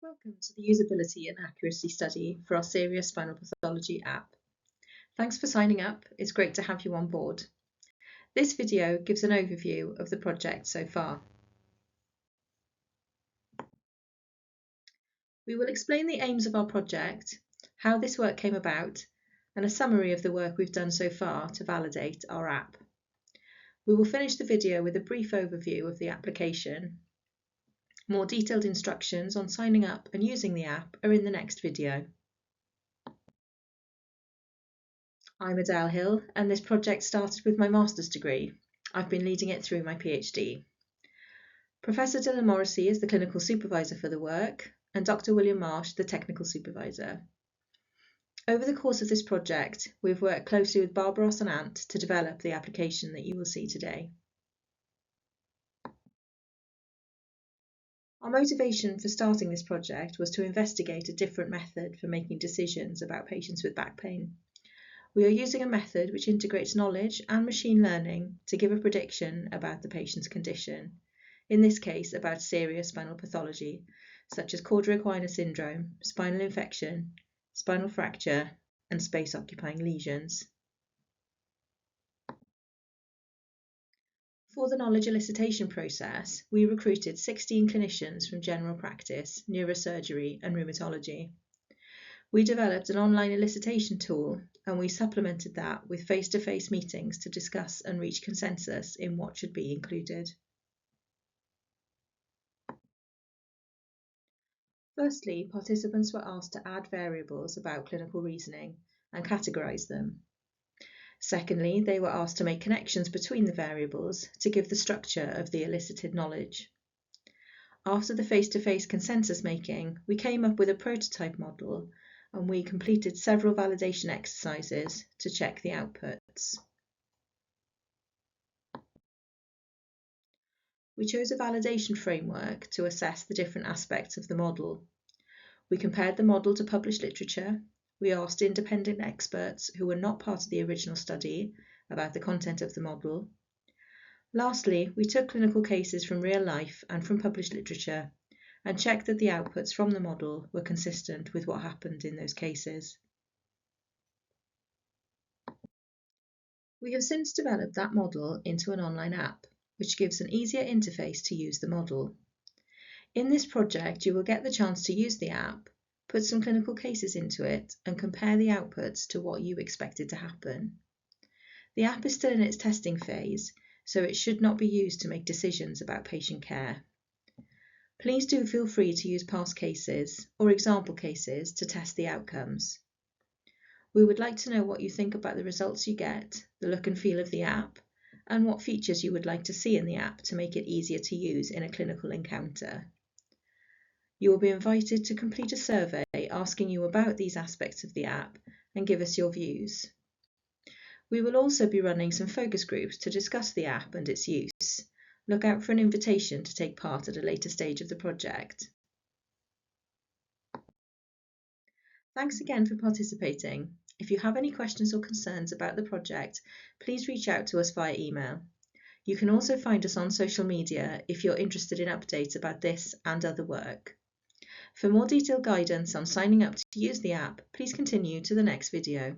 Welcome to the Usability and Accuracy Study for our Serious Spinal Pathology app. Thanks for signing up, it's great to have you on board. This video gives an overview of the project so far. We will explain the aims of our project, how this work came about, and a summary of the work we've done so far to validate our app. We will finish the video with a brief overview of the application. More detailed instructions on signing up and using the app are in the next video. I'm Adele Hill, and this project started with my master's degree. I've been leading it through my PhD. Professor Dylan Morrissey is the clinical supervisor for the work, and Dr. William Marsh the technical supervisor. Over the course of this project, we've worked closely with Barbaros and Ant to develop the application that you will see today. Our motivation for starting this project was to investigate a different method for making decisions about patients with back pain. We are using a method which integrates knowledge and machine learning to give a prediction about the patient's condition, in this case about serious spinal pathology, such as cauda-equina syndrome, spinal infection, spinal fracture, and space-occupying lesions. For the knowledge elicitation process, we recruited 16 clinicians from general practice, neurosurgery, and rheumatology. We developed an online elicitation tool, and we supplemented that with face-to-face meetings to discuss and reach consensus in what should be included. Firstly, participants were asked to add variables about clinical reasoning and categorize them. Secondly, they were asked to make connections between the variables to give the structure of the elicited knowledge. After the face-to-face consensus making, we came up with a prototype model, and we completed several validation exercises to check the outputs. We chose a validation framework to assess the different aspects of the model. We compared the model to published literature. We asked independent experts who were not part of the original study about the content of the model. Lastly, we took clinical cases from real life and from published literature and checked that the outputs from the model were consistent with what happened in those cases. We have since developed that model into an online app, which gives an easier interface to use the model. In this project, you will get the chance to use the app, put some clinical cases into it, and compare the outputs to what you expected to happen. The app is still in its testing phase, so it should not be used to make decisions about patient care. Please do feel free to use past cases or example cases to test the outcomes. We would like to know what you think about the results you get, the look and feel of the app, and what features you would like to see in the app to make it easier to use in a clinical encounter. You will be invited to complete a survey asking you about these aspects of the app and give us your views. We will also be running some focus groups to discuss the app and its use. Look out for an invitation to take part at a later stage of the project. Thanks again for participating. If you have any questions or concerns about the project, please reach out to us via email. You can also find us on social media if you're interested in updates about this and other work. For more detailed guidance on signing up to use the app, please continue to the next video.